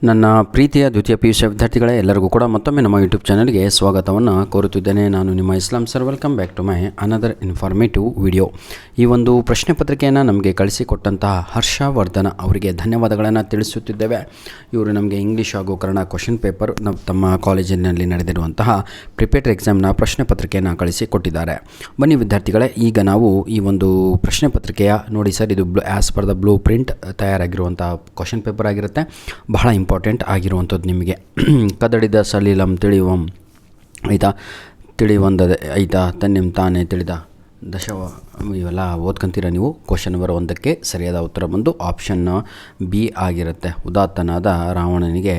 ನನ್ನ ಪ್ರೀತಿಯ ದ್ವಿತೀಯ PUC ವಿದ್ಯಾರ್ಥಿಗಳೇ, ಎಲ್ಲರಿಗೂ ಕೂಡ ಮತ್ತೊಮ್ಮೆ ನಮ್ಮ ಯೂಟ್ಯೂಬ್ ಚಾನಲ್ಗೆ ಸ್ವಾಗತವನ್ನು ಕೋರುತ್ತಿದ್ದೇನೆ. ನಾನು ನಿಮ್ಮ Islam sir. Welcome back to my another informative video. ಈ ಒಂದು ಪ್ರಶ್ನೆ ಪತ್ರಿಕೆಯನ್ನು ನಮಗೆ ಕಳಿಸಿಕೊಟ್ಟಂತಹ ಹರ್ಷವರ್ಧನ ಅವರಿಗೆ ಧನ್ಯವಾದಗಳನ್ನು ತಿಳಿಸುತ್ತಿದ್ದೇವೆ. ಇವರು ನಮಗೆ ಇಂಗ್ಲೀಷ್ ಹಾಗೂ ಕನ್ನಡ ಕ್ವಶನ್ ಪೇಪರ್ ತಮ್ಮ ಕಾಲೇಜಿನಲ್ಲಿ ನಡೆದಿರುವಂತಹ ಪ್ರಿಪೇಟರ್ ಎಕ್ಸಾಮ್ನ ಪ್ರಶ್ನೆ ಪತ್ರಿಕೆಯನ್ನು ಕಳಿಸಿಕೊಟ್ಟಿದ್ದಾರೆ. ಬನ್ನಿ ವಿದ್ಯಾರ್ಥಿಗಳೇ, ಈಗ ನಾವು ಈ ಒಂದು ಪ್ರಶ್ನೆ ಪತ್ರಿಕೆಯ ನೋಡಿ ಸರ್, ಇದು as per the blue print ತಯಾರಾಗಿರುವಂಥ ಕ್ವಶನ್ ಪೇಪರ್ ಆಗಿರುತ್ತೆ. ಬಹಳ ಇಂಪಾರ್ಟೆಂಟ್ ಆಗಿರುವಂಥದ್ದು ನಿಮಗೆ. ಕದಡಿದ ಸಲೀಲಂ ತಿಳಿಯುವಂ ಆಯಿತಾ, ತಿಳಿವಂದದೆ ಆಯಿತಾ, ತನ್ನಿಂ ತಾನೇ ತಿಳಿದ ದಶವ, ಇವೆಲ್ಲ ಓದ್ಕೊಂತೀರ ನೀವು. ಕ್ವಶನ್ ನಂಬರ್ 1ಕ್ಕೆ ಸರಿಯಾದ ಉತ್ತರ ಬಂದು ಆಪ್ಷನ್ ಬಿ ಆಗಿರುತ್ತೆ. ಉದಾತ್ತನಾದ ರಾವಣನಿಗೆ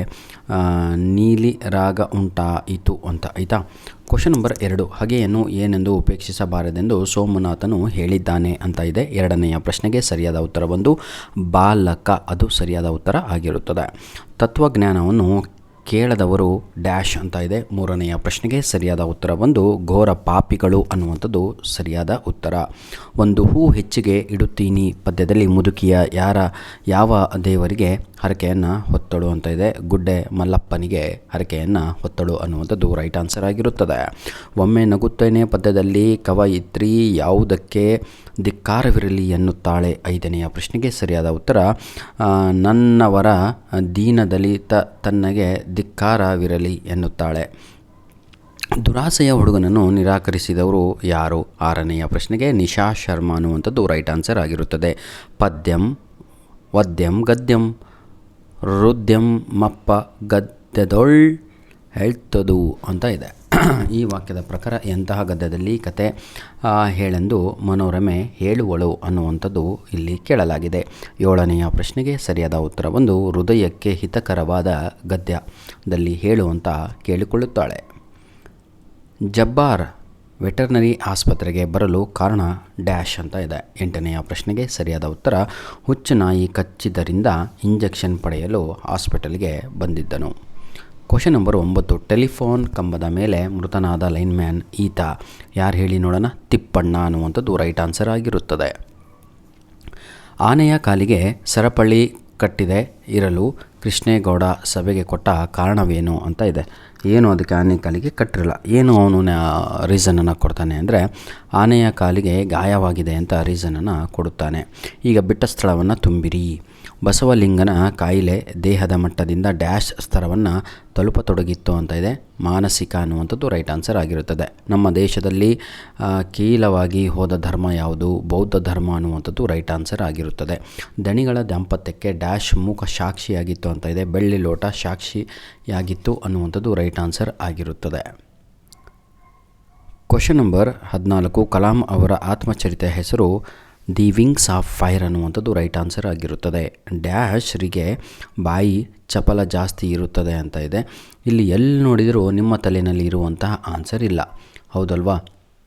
ನೀಲಿ ರಾಗ ಉಂಟಾಯಿತು ಅಂತ ಆಯಿತಾ. ಕ್ವಶನ್ ನಂಬರ್ 2, ಹಗೆಯನ್ನು ಏನೆಂದು ಉಪೇಕ್ಷಿಸಬಾರದೆಂದು ಸೋಮನಾಥನು ಹೇಳಿದ್ದಾನೆ ಅಂತ ಇದೆ. 2ನೆಯ ಪ್ರಶ್ನೆಗೆ ಸರಿಯಾದ ಉತ್ತರ ಬಂದು ಬಾಲಕ, ಅದು ಸರಿಯಾದ ಉತ್ತರ ಆಗಿರುತ್ತದೆ. ತತ್ವಜ್ಞಾನವನ್ನು ಕೇಳದವರು ಡ್ಯಾಶ್ ಅಂತ ಇದೆ. 3ನೆಯ ಪ್ರಶ್ನೆಗೆ ಸರಿಯಾದ ಉತ್ತರ ಬಂದು ಘೋರ ಪಾಪಿಗಳು ಅನ್ನುವಂಥದ್ದು ಸರಿಯಾದ ಉತ್ತರ. ಒಂದು ಹೂ ಹೆಚ್ಚಿಗೆ ಇಡುತ್ತೀನಿ ಪದ್ಯದಲ್ಲಿ ಮುದುಕಿಯ ಯಾವ ದೇವರಿಗೆ ಹರಕೆಯನ್ನು ಹೊತ್ತಳು ಅಂತ ಇದೆ. ಗುಡ್ಡೆ ಮಲ್ಲಪ್ಪನಿಗೆ ಹರಕೆಯನ್ನು ಹೊತ್ತಳು ಅನ್ನುವಂಥದ್ದು ರೈಟ್ ಆನ್ಸರ್ ಆಗಿರುತ್ತದೆ. ಒಮ್ಮೆ ನಗುತ್ತೇನೆ ಪದ್ಯದಲ್ಲಿ ಕವಯಿತ್ರಿ ಯಾವುದಕ್ಕೆ ಧಿಕ್ಕಾರವಿರಲಿ ಎನ್ನುತ್ತಾಳೆ. 5ನೆಯ ಪ್ರಶ್ನೆಗೆ ಸರಿಯಾದ ಉತ್ತರ ನನ್ನವರ ದೀನದಲಿತ ತನ್ನಗೆ ಧಿಕ್ಕಾರವಿರಲಿ ಎನ್ನುತ್ತಾಳೆ. ದುರಾಸೆಯ ಹುಡುಗನನ್ನು ನಿರಾಕರಿಸಿದವರು ಯಾರು? 6ನೆಯ ಪ್ರಶ್ನೆಗೆ ನಿಶಾ ಶರ್ಮಾ ಅನ್ನುವಂಥದ್ದು ರೈಟ್ ಆನ್ಸರ್ ಆಗಿರುತ್ತದೆ. ಪದ್ಯಂ ವದ್ಯಂ ಗದ್ಯಂ ರುದ್ಯಂ ಮಪ್ಪ ಗದ್ಯದೊಳ್ ಹೇಳ್ತದು ಅಂತ ಇದೆ. ಈ ವಾಕ್ಯದ ಪ್ರಕಾರ ಎಂತಹ ಗದ್ಯದಲ್ಲಿ ಕತೆ ಹೇಳೆಂದು ಮನೋರಮೆ ಹೇಳುವಳು ಅನ್ನುವಂಥದ್ದು ಇಲ್ಲಿ ಕೇಳಲಾಗಿದೆ. 7ನೆಯ ಪ್ರಶ್ನೆಗೆ ಸರಿಯಾದ ಉತ್ತರ ಬಂದು ಹೃದಯಕ್ಕೆ ಹಿತಕರವಾದ ಗದ್ಯದಲ್ಲಿ ಹೇಳುವಂತ ಕೇಳಿಕೊಳ್ಳುತ್ತಾಳೆ. ಜಬ್ಬಾರ್ ವೆಟರ್ನರಿ ಆಸ್ಪತ್ರೆಗೆ ಬರಲು ಕಾರಣ ಡ್ಯಾಶ್ ಅಂತ ಇದೆ. 8ನೆಯ ಪ್ರಶ್ನೆಗೆ ಸರಿಯಾದ ಉತ್ತರ ಹುಚ್ಚು ನಾಯಿ ಕಚ್ಚಿದ್ದರಿಂದ ಇಂಜೆಕ್ಷನ್ ಪಡೆಯಲು ಹಾಸ್ಪಿಟಲ್ಗೆ ಬಂದಿದ್ದನು. ಕ್ವಶನ್ ನಂಬರ್ 9, ಟೆಲಿಫೋನ್ ಕಂಬದ ಮೇಲೆ ಮೃತನಾದ ಲೈನ್ಮ್ಯಾನ್ ಈತ ಯಾರು ಹೇಳಿ ನೋಡೋಣ? ತಿಪ್ಪಣ್ಣ ಅನ್ನುವಂಥದ್ದು ರೈಟ್ ಆನ್ಸರ್ ಆಗಿರುತ್ತದೆ. ಆನೆಯ ಕಾಲಿಗೆ ಸರಪಳಿ ಕಟ್ಟಿದೆ ಇರಲು ಕೃಷ್ಣೇಗೌಡ ಸಭೆಗೆ ಕೊಟ್ಟ ಕಾರಣವೇನು ಅಂತ ಇದೆ. ಏನು ಅದಕ್ಕೆ ಆನೆ ಕಾಲಿಗೆ ಕಟ್ಟಿರಲ್ಲ, ಏನು ಅವನು ರೀಸನನ್ನು ಕೊಡ್ತಾನೆ ಅಂದರೆ ಆನೆಯ ಕಾಲಿಗೆ ಗಾಯವಾಗಿದೆ ಅಂತ ರೀಸನನ್ನು ಕೊಡುತ್ತಾನೆ. ಈಗ ಬಿಟ್ಟ ಸ್ಥಳವನ್ನು ತುಂಬಿರಿ. ಬಸವಲಿಂಗನ ಕಾಯಿಲೆ ದೇಹದ ಮಟ್ಟದಿಂದ ಡ್ಯಾಶ್ ಸ್ತರವನ್ನು ತಲುಪತೊಡಗಿತ್ತು ಅಂತ ಇದೆ. ಮಾನಸಿಕ ಅನ್ನುವಂಥದ್ದು ರೈಟ್ ಆನ್ಸರ್ ಆಗಿರುತ್ತದೆ. ನಮ್ಮ ದೇಶದಲ್ಲಿ ಕೀಲವಾಗಿ ಹೋದ ಧರ್ಮ ಯಾವುದು? ಬೌದ್ಧ ಧರ್ಮ ಅನ್ನುವಂಥದ್ದು ರೈಟ್ ಆನ್ಸರ್ ಆಗಿರುತ್ತದೆ. ದಣಿಗಳ ದಾಂಪತ್ಯಕ್ಕೆ ಡ್ಯಾಶ್ ಮೂಕ ಸಾಕ್ಷಿಯಾಗಿತ್ತು ಅಂತ ಇದೆ. ಬೆಳ್ಳಿ ಲೋಟ ಸಾಕ್ಷಿಯಾಗಿತ್ತು ಅನ್ನುವಂಥದ್ದು ರೈಟ್ ಆನ್ಸರ್ ಆಗಿರುತ್ತದೆ. ಕ್ವಶನ್ ನಂಬರ್ 14, ಕಲಾಂ ಅವರ ಆತ್ಮಚರಿತ್ರೆಯ ಹೆಸರು ದಿ ವಿಂಗ್ಸ್ ಆಫ್ ಫೈರ್ ಅನ್ನುವಂಥದ್ದು ರೈಟ್ ಆನ್ಸರ್ ಆಗಿರುತ್ತದೆ. ಡ್ಯಾಶ್ರಿಗೆ ಬಾಯಿ ಚಪಲ ಜಾಸ್ತಿ ಇರುತ್ತದೆ ಅಂತ ಇದೆ. ಇಲ್ಲಿ ಎಲ್ಲಿ ನೋಡಿದರೂ ನಿಮ್ಮ ತಲೆಯಲ್ಲಿ ಇರುವಂತಹ ಆನ್ಸರ್ ಇಲ್ಲ, ಹೌದಲ್ವಾ?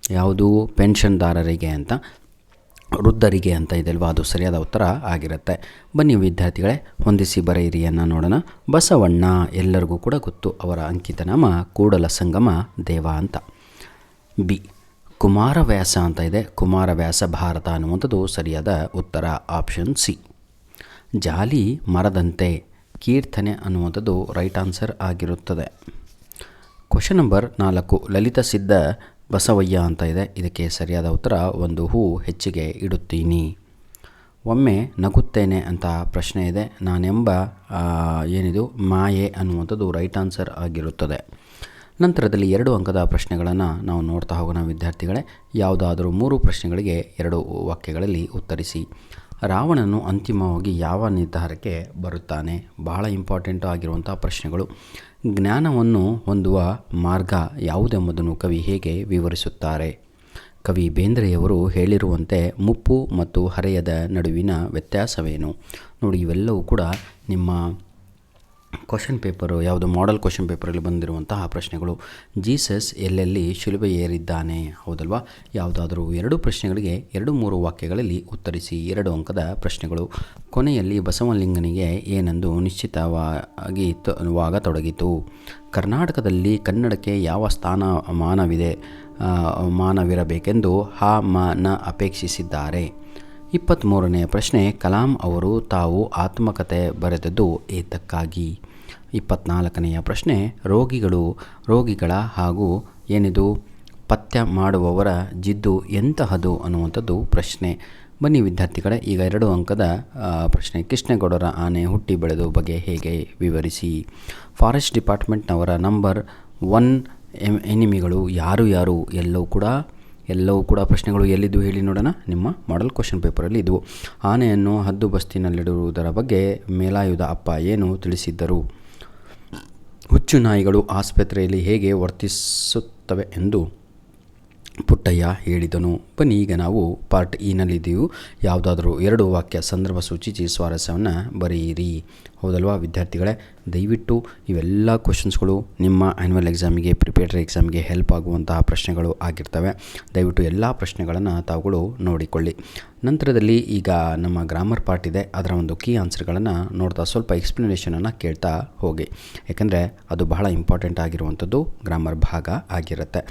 ಯಾವುದು? ಪೆನ್ಷನ್ದಾರರಿಗೆ ಅಂತ, ವೃದ್ಧರಿಗೆ ಅಂತ ಇದೆಲ್ವಾ, ಅದು ಸರಿಯಾದ ಉತ್ತರ ಆಗಿರುತ್ತೆ. ಬನ್ನಿ ವಿದ್ಯಾರ್ಥಿಗಳೇ, ಹೊಂದಿಸಿ ಬರೆಯಿರಿಯನ್ನು ನೋಡೋಣ. ಬಸವಣ್ಣ ಎಲ್ಲರಿಗೂ ಕೂಡ ಗೊತ್ತು, ಅವರ ಅಂಕಿತ ನಾಮ ಕೂಡಲ ಸಂಗಮ ದೇವ ಅಂತ. ಬಿ, ಕುಮಾರವ್ಯಾಸ ಅಂತ ಇದೆ. ಕುಮಾರವ್ಯಾಸ ಭಾರತ ಅನ್ನುವಂಥದ್ದು ಸರಿಯಾದ ಉತ್ತರ ಆಪ್ಷನ್ ಸಿ. ಜಾಲಿ ಮರದಂತೆ ಕೀರ್ತನೆ ಅನ್ನುವಂಥದ್ದು ರೈಟ್ ಆನ್ಸರ್ ಆಗಿರುತ್ತದೆ. ಕ್ವಶನ್ ನಂಬರ್ 4, ಲಲಿತ ಸಿದ್ಧ ಬಸವಯ್ಯ ಅಂತ ಇದೆ. ಇದಕ್ಕೆ ಸರಿಯಾದ ಉತ್ತರ ಒಂದು ಹೂ ಹೆಚ್ಚಿಗೆ ಇಡುತ್ತೀನಿ. ಒಮ್ಮೆ ನಗುತ್ತೇನೆ ಅಂತ ಪ್ರಶ್ನೆ ಇದೆ. ನಾನೆಂಬ ಏನಿದು ಮಾಯೆ ಅನ್ನುವಂಥದ್ದು ರೈಟ್ ಆನ್ಸರ್ ಆಗಿರುತ್ತದೆ. ನಂತರದಲ್ಲಿ 2 ಅಂಕದ ಪ್ರಶ್ನೆಗಳನ್ನು ನಾವು ನೋಡ್ತಾ ಹೋಗೋಣ ವಿದ್ಯಾರ್ಥಿಗಳೇ. ಯಾವುದಾದರೂ 3 ಪ್ರಶ್ನೆಗಳಿಗೆ 2 ವಾಕ್ಯಗಳಲ್ಲಿ ಉತ್ತರಿಸಿ. ರಾವಣನು ಅಂತಿಮವಾಗಿ ಯಾವ ನಿರ್ಧಾರಕ್ಕೆ ಬರುತ್ತಾನೆ? ಬಹಳ ಇಂಪಾರ್ಟೆಂಟು ಆಗಿರುವಂಥ ಪ್ರಶ್ನೆಗಳು. ಜ್ಞಾನವನ್ನು ಹೊಂದುವ ಮಾರ್ಗ ಯಾವುದೆಂಬುದನ್ನು ಕವಿ ಹೇಗೆ ವಿವರಿಸುತ್ತಾರೆ? ಕವಿ ಬೇಂದ್ರೆಯವರು ಹೇಳಿರುವಂತೆ ಮುಪ್ಪು ಮತ್ತು ಹರೆಯದ ನಡುವಿನ ವ್ಯತ್ಯಾಸವೇನು? ನೋಡಿ, ಇವೆಲ್ಲವೂ ಕೂಡ ನಿಮ್ಮ ಕ್ವಶನ್ ಪೇಪರು, ಯಾವುದು ಮಾಡೆಲ್ ಕ್ವಶನ್ ಪೇಪರಲ್ಲಿ ಬಂದಿರುವಂತಹ ಪ್ರಶ್ನೆಗಳು. ಜೀಸಸ್ ಎಲ್ಲೆಲ್ಲಿ ಶಿಲುಬೆ ಏರಿದ್ದಾನೆ? ಹೌದಲ್ವಾ? ಯಾವುದಾದರೂ 2 ಪ್ರಶ್ನೆಗಳಿಗೆ 2-3 ವಾಕ್ಯಗಳಲ್ಲಿ ಉತ್ತರಿಸಿ. 2 ಅಂಕದ ಪ್ರಶ್ನೆಗಳು. ಕೊನೆಯಲ್ಲಿ ಬಸವಲಿಂಗನಿಗೆ ಏನೆಂದು ನಿಶ್ಚಿತವಾಗತೊಡಗಿತು? ಕರ್ನಾಟಕದಲ್ಲಿ ಕನ್ನಡಕ್ಕೆ ಯಾವ ಮಾನವಿರಬೇಕೆಂದು ಹ.ಮ.ನ ಅಪೇಕ್ಷಿಸಿದ್ದಾರೆ? 23ನೇ ಪ್ರಶ್ನೆ, ಕಲಾಂ ಅವರು ತಾವು ಆತ್ಮಕಥೆ ಬರೆದದ್ದು ಏತಕ್ಕಾಗಿ? 24ನೆಯ ಪ್ರಶ್ನೆ, ರೋಗಿಗಳ ಹಾಗೂ ಏನಿದು ಪಥ್ಯ ಮಾಡುವವರ ಜಿದ್ದು ಎಂತಹದು ಅನ್ನುವಂಥದ್ದು ಪ್ರಶ್ನೆ. ಬನ್ನಿ ವಿದ್ಯಾರ್ಥಿಗಳೇ, ಈಗ 2 ಅಂಕದ ಪ್ರಶ್ನೆ. ಕೃಷ್ಣೇಗೌಡರ ಆನೆ ಹುಟ್ಟಿ ಬೆಳೆದು ಬಗೆ ಹೇಗೆ ವಿವರಿಸಿ. ಫಾರೆಸ್ಟ್ ಡಿಪಾರ್ಟ್ಮೆಂಟ್ನವರ ನಂಬರ್ 1 ಎನಿಮಿಗಳು ಯಾರು ಎಲ್ಲವೂ ಕೂಡ ಪ್ರಶ್ನೆಗಳು ಎಲ್ಲಿದ್ದು ಹೇಳಿ ನೋಡೋಣ. ನಿಮ್ಮ ಮಾಡೆಲ್ ಕ್ವಶನ್ ಪೇಪರಲ್ಲಿ ಇದ್ದವು. ಆನೆಯನ್ನು ಹದ್ದು ಬಸ್ತಿನಲ್ಲಿಡುವುದರ ಬಗ್ಗೆ ಮೇಲಾಯುಧ ಅಪ್ಪ ಏನು ತಿಳಿಸಿದ್ದರು. ಹುಚ್ಚು ನಾಯಿಗಳು ಆಸ್ಪತ್ರೆಯಲ್ಲಿ ಹೇಗೆ ವರ್ತಿಸುತ್ತವೆ ಎಂದು ಪುಟ್ಟಯ್ಯ ಹೇಳಿದನು. ಬನ್ನಿ ಈಗ ನಾವು ಪಾರ್ಟ್ ನಲ್ಲಿದ್ದೀವಿ. ಯಾವುದಾದ್ರೂ 2 ವಾಕ್ಯ ಸಂದರ್ಭ ಸೂಚಿಸಿ ಸ್ವಾರಸ್ಯವನ್ನು ಬರೆಯಿರಿ. ಹೌದಲ್ವಾ ವಿದ್ಯಾರ್ಥಿಗಳೇ, ದಯವಿಟ್ಟು ಇವೆಲ್ಲ ಕ್ವಶನ್ಸ್ಗಳು ನಿಮ್ಮ ಆ್ಯನ್ಯುವಲ್ ಎಕ್ಸಾಮಿಗೆ, ಪ್ರಿಪೇಟರಿ ಎಕ್ಸಾಮಿಗೆ ಹೆಲ್ಪ್ ಆಗುವಂತಹ ಪ್ರಶ್ನೆಗಳು ಆಗಿರ್ತವೆ. ದಯವಿಟ್ಟು ಎಲ್ಲ ಪ್ರಶ್ನೆಗಳನ್ನು ತಾವುಗಳು ನೋಡಿಕೊಳ್ಳಿ. ನಂತರದಲ್ಲಿ ಈಗ ನಮ್ಮ ಗ್ರಾಮರ್ ಪಾರ್ಟ್ ಇದೆ, ಅದರ ಒಂದು ಕೀ ಆನ್ಸರ್ಗಳನ್ನು ನೋಡ್ತಾ ಸ್ವಲ್ಪ ಎಕ್ಸ್ಪ್ಲನೇಷನನ್ನು ಕೇಳ್ತಾ ಹೋಗಿ, ಯಾಕೆಂದರೆ ಅದು ಬಹಳ ಇಂಪಾರ್ಟೆಂಟ್ ಆಗಿರುವಂಥದ್ದು ಗ್ರಾಮರ್ ಭಾಗ ಆಗಿರುತ್ತೆ.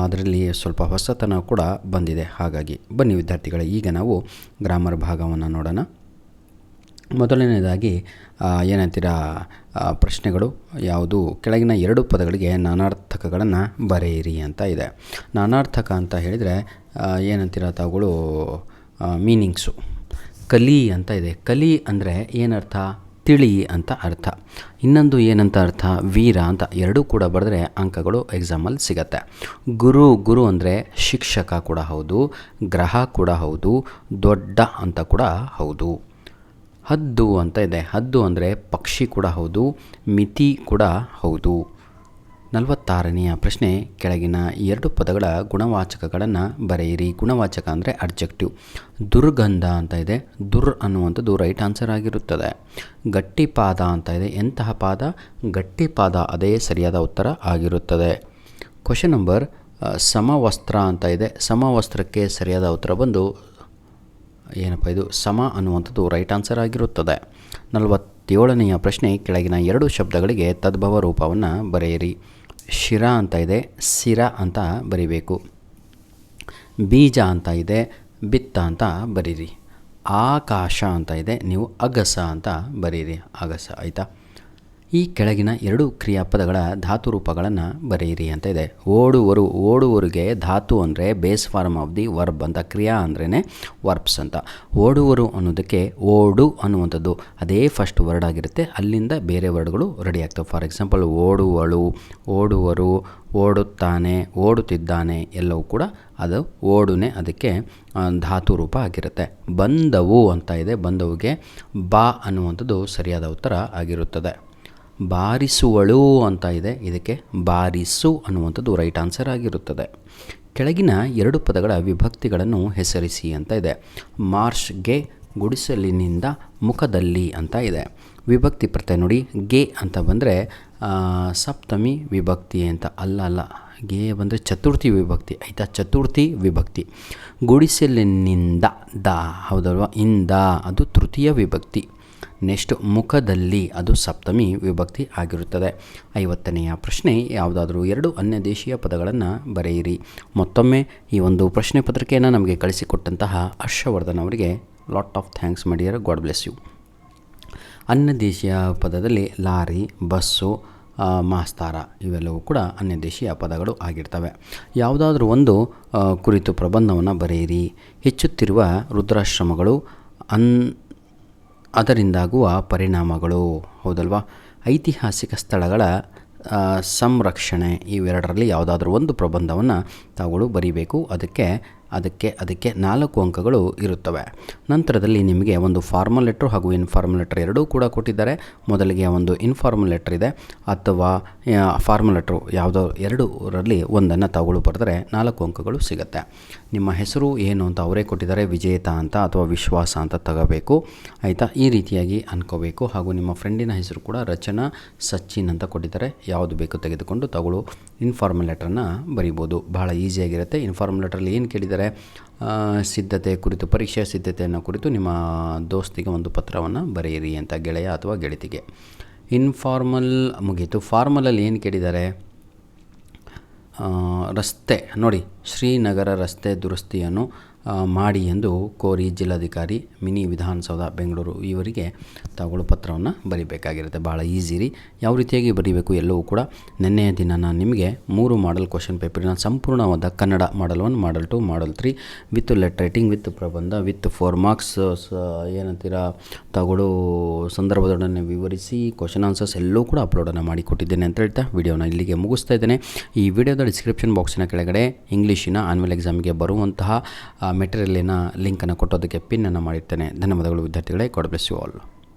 ಅದರಲ್ಲಿ ಸ್ವಲ್ಪ ಹೊಸತನ ಕೂಡ ಬಂದಿದೆ. ಹಾಗಾಗಿ ಬನ್ನಿ ವಿದ್ಯಾರ್ಥಿಗಳೇ, ಈಗ ನಾವು ಗ್ರಾಮರ್ ಭಾಗವನ್ನು ನೋಡೋಣ. ಮೊದಲನೇದಾಗಿ ಏನಂತೀರಾ ಪ್ರಶ್ನೆಗಳು ಯಾವುದು, ಕೆಳಗಿನ 2 ಪದಗಳಿಗೆ ನಾನಾರ್ಥಕಗಳನ್ನು ಬರೆಯಿರಿ ಅಂತ ಇದೆ. ನಾನಾರ್ಥಕ ಅಂತ ಹೇಳಿದರೆ ಏನಂತೀರ ತಾವುಗಳು, ಮೀನಿಂಗ್ಸು. ಕಲಿ ಅಂತ ಇದೆ. ಕಲಿ ಅಂದರೆ ಏನರ್ಥ, ತಿಳಿ ಅಂತ ಅರ್ಥ. ಇನ್ನೊಂದು ಏನಂತ ಅರ್ಥ, ವೀರ ಅಂತ. 2 ಕೂಡ ಬರೆದ್ರೆ ಅಂಕಗಳು ಎಕ್ಸಾಮಲ್ಲಿ ಸಿಗತ್ತೆ. ಗುರು ಅಂದರೆ ಶಿಕ್ಷಕ ಕೂಡ ಹೌದು, ಗ್ರಹ ಕೂಡ ಹೌದು, ದೊಡ್ಡ ಅಂತ ಕೂಡ ಹೌದು. ಹದ್ದು ಅಂತ ಇದೆ. ಹದ್ದು ಅಂದರೆ ಪಕ್ಷಿ ಕೂಡ ಹೌದು, ಮಿತಿ ಕೂಡ ಹೌದು. 46ನೆಯ ಪ್ರಶ್ನೆ, ಕೆಳಗಿನ 2 ಪದಗಳ ಗುಣವಾಚಕಗಳನ್ನು ಬರೆಯಿರಿ. ಗುಣವಾಚಕ ಅಂದರೆ ಅಡ್ಜೆಕ್ಟಿವ್. ದುರ್ಗಂಧ ಅಂತ ಇದೆ. ಅನ್ನುವಂಥದ್ದು ರೈಟ್ ಆನ್ಸರ್ ಆಗಿರುತ್ತದೆ. ಗಟ್ಟಿಪಾದ ಅಂತ ಇದೆ. ಎಂತಹ ಪಾದ, ಗಟ್ಟಿಪಾದ, ಅದೇ ಸರಿಯಾದ ಉತ್ತರ ಆಗಿರುತ್ತದೆ. ಕ್ವಶನ್ ನಂಬರ್ ಸಮವಸ್ತ್ರ ಅಂತ ಇದೆ. ಸಮವಸ್ತ್ರಕ್ಕೆ ಸರಿಯಾದ ಉತ್ತರ ಬಂದು ಏನಪ್ಪ ಇದು, ಸಮ ಅನ್ನುವಂಥದ್ದು ರೈಟ್ ಆನ್ಸರ್ ಆಗಿರುತ್ತದೆ. 47ನೆಯ ಪ್ರಶ್ನೆ, ಕೆಳಗಿನ 2 ಶಬ್ದಗಳಿಗೆ ತದ್ಭವ ರೂಪವನ್ನು ಬರೆಯಿರಿ. ಶಿರ ಅಂತ ಇದೆ, ಸಿರ ಅಂತ ಬರಿಬೇಕು. ಬೀಜ ಅಂತ ಇದೆ, ಬಿತ್ತ ಅಂತ ಬರೀರಿ. ಆಕಾಶ ಅಂತ ಇದೆ, ನೀವು ಅಗಸ ಅಂತ ಬರೀರಿ, ಅಗಸ. ಆಯಿತಾ. ಈ ಕೆಳಗಿನ 2 ಕ್ರಿಯಾಪದಗಳ ಧಾತು ರೂಪಗಳನ್ನು ಬರೆಯಿರಿ ಅಂತ ಇದೆ. ಓಡುವರಿಗೆ ಧಾತು ಅಂದರೆ base form of the verb ಅಂತ, ಕ್ರಿಯಾ ಅಂದ್ರೇ ವರ್ಬ್ಸ್ ಅಂತ. ಓಡುವರು ಅನ್ನೋದಕ್ಕೆ ಓಡು ಅನ್ನುವಂಥದ್ದು ಅದೇ ಫಸ್ಟ್ ವರ್ಡ್ ಆಗಿರುತ್ತೆ, ಅಲ್ಲಿಂದ ಬೇರೆ ವರ್ಡ್ಗಳು ರೆಡಿ ಆಗ್ತವೆ. ಫಾರ್ ಎಕ್ಸಾಂಪಲ್ ಓಡುವಳು, ಓಡುವರು, ಓಡುತ್ತಾನೆ, ಓಡುತ್ತಿದ್ದಾನೆ, ಎಲ್ಲವೂ ಕೂಡ ಅದು ಓಡುನೇ ಅದಕ್ಕೆ ಧಾತು ರೂಪ ಆಗಿರುತ್ತೆ. ಬಂದವು ಅಂತ ಇದೆ. ಬಂದವುಗೆ ಬಾ ಅನ್ನುವಂಥದ್ದು ಸರಿಯಾದ ಉತ್ತರ ಆಗಿರುತ್ತದೆ. ಬಾರಿಸುವಳು ಅಂತ ಇದೆ, ಇದಕ್ಕೆ ಬಾರಿಸು ಅನ್ನುವಂಥದ್ದು ರೈಟ್ ಆನ್ಸರ್ ಆಗಿರುತ್ತದೆ. ಕೆಳಗಿನ 2 ಪದಗಳ ವಿಭಕ್ತಿಗಳನ್ನು ಹೆಸರಿಸಿ ಅಂತ ಇದೆ. ಮಾರ್ಷ್ಗೆ ಗುಡಿಸಲಿನಿಂದ ಮುಖದಲ್ಲಿ ಅಂತ ಇದೆ. ವಿಭಕ್ತಿ ಪ್ರತ್ಯಯ ನೋಡಿ, ಗೆ ಅಂತ ಬಂದರೆ ಸಪ್ತಮಿ ವಿಭಕ್ತಿ ಅಂತ ಅಲ್ಲ, ಗೆ ಬಂದರೆ ಚತುರ್ಥಿ ವಿಭಕ್ತಿ. ಆಯಿತಾ, ಚತುರ್ಥಿ ವಿಭಕ್ತಿ. ಗುಡಿಸಲಿನಿಂದ ದ, ಹೌದಲ್ವ, ಇಂದ ಅದು ತೃತೀಯ ವಿಭಕ್ತಿ. ನೆಕ್ಸ್ಟ್ ಮುಖದಲ್ಲಿ ಅದು ಸಪ್ತಮಿ ವಿಭಕ್ತಿ ಆಗಿರುತ್ತದೆ. 50ನೆಯ ಪ್ರಶ್ನೆ, ಯಾವುದಾದ್ರೂ 2 ಅನ್ಯ ದೇಶೀಯ ಪದಗಳನ್ನು ಬರೆಯಿರಿ. ಮತ್ತೊಮ್ಮೆ ಈ ಒಂದು ಪ್ರಶ್ನೆ ಪತ್ರಿಕೆಯನ್ನು ನಮಗೆ ಕಳಿಸಿಕೊಟ್ಟಂತಹ ಹರ್ಷವರ್ಧನ್ ಅವರಿಗೆ lot of thanks my dear, God bless you. ಅನ್ಯ ದೇಶೀಯ ಪದದಲ್ಲಿ ಲಾರಿ, ಬಸ್ಸು, ಮಾಸ್ತಾರ ಇವೆಲ್ಲವೂ ಕೂಡ ಅನ್ಯ ದೇಶೀಯ ಪದಗಳು ಆಗಿರ್ತವೆ. ಯಾವುದಾದ್ರೂ ಒಂದು ಕುರಿತು ಪ್ರಬಂಧವನ್ನು ಬರೆಯಿರಿ. ಹೆಚ್ಚುತ್ತಿರುವ ವೃದ್ಧಾಶ್ರಮಗಳು, ಅದರಿಂದಾಗುವ ಪರಿಣಾಮಗಳು, ಹೌದಲ್ವಾ. ಐತಿಹಾಸಿಕ ಸ್ಥಳಗಳ ಸಂರಕ್ಷಣೆ, ಇವೆರಡರಲ್ಲಿ ಯಾವುದಾದ್ರೂ ಒಂದು ಪ್ರಬಂಧವನ್ನು ತಾವುಗಳು ಬರೀಬೇಕು. ಅದಕ್ಕೆ 4 ಅಂಕಗಳು ಇರುತ್ತವೆ. ನಂತರದಲ್ಲಿ ನಿಮಗೆ ಒಂದು ಫಾರ್ಮಲ್ ಲೆಟ್ರು ಹಾಗೂ ಇನ್ಫಾರ್ಮಲ್ ಲೆಟ್ರ್ ಎರಡೂ ಕೂಡ ಕೊಟ್ಟಿದ್ದಾರೆ. ಮೊದಲಿಗೆ ಒಂದು ಇನ್ಫಾರ್ಮಲ್ ಲೆಟ್ರ್ ಇದೆ, ಅಥವಾ ಫಾರ್ಮಲ್ ಲೆಟ್ರು ಯಾವುದೋ 2ರಲ್ಲಿ ಒಂದನ್ನು ತಾವುಗಳು ಬರೆದರೆ 4 ಅಂಕಗಳು ಸಿಗುತ್ತೆ. ನಿಮ್ಮ ಹೆಸರು ಏನು ಅಂತ ಅವರೇ ಕೊಟ್ಟಿದ್ದಾರೆ, ವಿಜೇತ ಅಂತ ಅಥವಾ ವಿಶ್ವಾಸ ಅಂತ ತಗೋಬೇಕು. ಆಯಿತಾ, ಈ ರೀತಿಯಾಗಿ ಅಂದ್ಕೋಬೇಕು. ಹಾಗೂ ನಿಮ್ಮ ಫ್ರೆಂಡಿನ ಹೆಸರು ಕೂಡ ರಚನಾ, ಸಚಿನ್ ಅಂತ ಕೊಟ್ಟಿದ್ದಾರೆ. ಯಾವುದು ಬೇಕು ತೆಗೆದುಕೊಂಡು ತಾವುಗಳು ಇನ್ಫಾರ್ಮಲ್ ಲೆಟ್ರನ್ನು ಬರಿಬೋದು. ಬಹಳ ಈಸಿಯಾಗಿರುತ್ತೆ. ಇನ್ಫಾರ್ಮಲ್ ಲೆಟ್ರಲ್ಲಿ ಏನು ಕೇಳಿದ್ದಾರೆ, ಸಿದ್ಧತೆ ಕುರಿತು, ಪರೀಕ್ಷೆಯ ಸಿದ್ಧತೆಯನ್ನು ಕುರಿತು ನಿಮ್ಮ ದೋಸ್ತಿಗೆ ಒಂದು ಪತ್ರವನ್ನು ಬರೆಯಿರಿ ಅಂತ, ಗೆಳೆಯ ಅಥವಾ ಗೆಳತಿಗೆ. ಇನ್ಫಾರ್ಮಲ್ ಮುಗೀತು. ಫಾರ್ಮಲಲ್ಲಿ ಏನು ಕೇಳಿದ್ದಾರೆ, ರಸ್ತೆ ನೋಡಿ, ಶ್ರೀನಗರ ರಸ್ತೆ ದುರಸ್ತಿಯನ್ನು ಮಾಡಿ ಎಂದು ಕೋರಿ ಜಿಲ್ಲಾಧಿಕಾರಿ ಮಿನಿ ವಿಧಾನಸೌಧ ಬೆಂಗಳೂರು ಇವರಿಗೆ ತಾವುಗಳು ಪತ್ರವನ್ನು ಬರೀಬೇಕಾಗಿರುತ್ತೆ. ಭಾಳ ಈಸಿ ರೀ. ಯಾವ ರೀತಿಯಾಗಿ ಬರೀಬೇಕು ಎಲ್ಲವೂ ಕೂಡ ನಿನ್ನೆಯ ದಿನ ನಾನು ನಿಮಗೆ 3 ಮಾಡಲ್ ಕ್ವಶನ್ ಪೇಪರಿನ ಸಂಪೂರ್ಣವಾದ ಕನ್ನಡ ಮಾಡಲ್ 1, ಮಾಡಲ್ 2, ಮಾಡಲ್ 3 ವಿತ್ ಲೆಟರ್ ರೈಟಿಂಗ್, ವಿತ್ ಪ್ರಬಂಧ, ವಿತ್ 4 ಮಾರ್ಕ್ಸ್ ಏನಂತೀರ ತಾವುಗಳು ಸಂದರ್ಭದೊಡನೆ ವಿವರಿಸಿ ಕ್ವಶನ್ ಆನ್ಸರ್ಸ್ ಎಲ್ಲವೂ ಕೂಡ ಅಪ್ಲೋಡನ್ನು ಮಾಡಿ ಕೊಟ್ಟಿದ್ದೇನೆ ಅಂತ ಹೇಳ್ತಾ ವಿಡಿಯೋನ ಇಲ್ಲಿಗೆ ಮುಗಿಸ್ತಾ ಇದ್ದೇನೆ. ಈ ವಿಡಿಯೋದ ಡಿಸ್ಕ್ರಿಪ್ಷನ್ ಬಾಕ್ಸಿನ ಕೆಳಗಡೆ ಇಂಗ್ಲೀಷಿನ ಆನ್ಯುವಲ್ ಎಕ್ಸಾಮ್ಗೆ ಬರುವಂತಹ ಮೆಟೀರಿಯಲಿನ ಲಿಂಕನ್ನು ಕೊಟ್ಟೋದಕ್ಕೆ ಪಿನ್ನನ್ನು ಮಾಡಿರ್ತೇನೆ. ಧನ್ಯವಾದಗಳು ವಿದ್ಯಾರ್ಥಿಗಳೇ. God bless you all.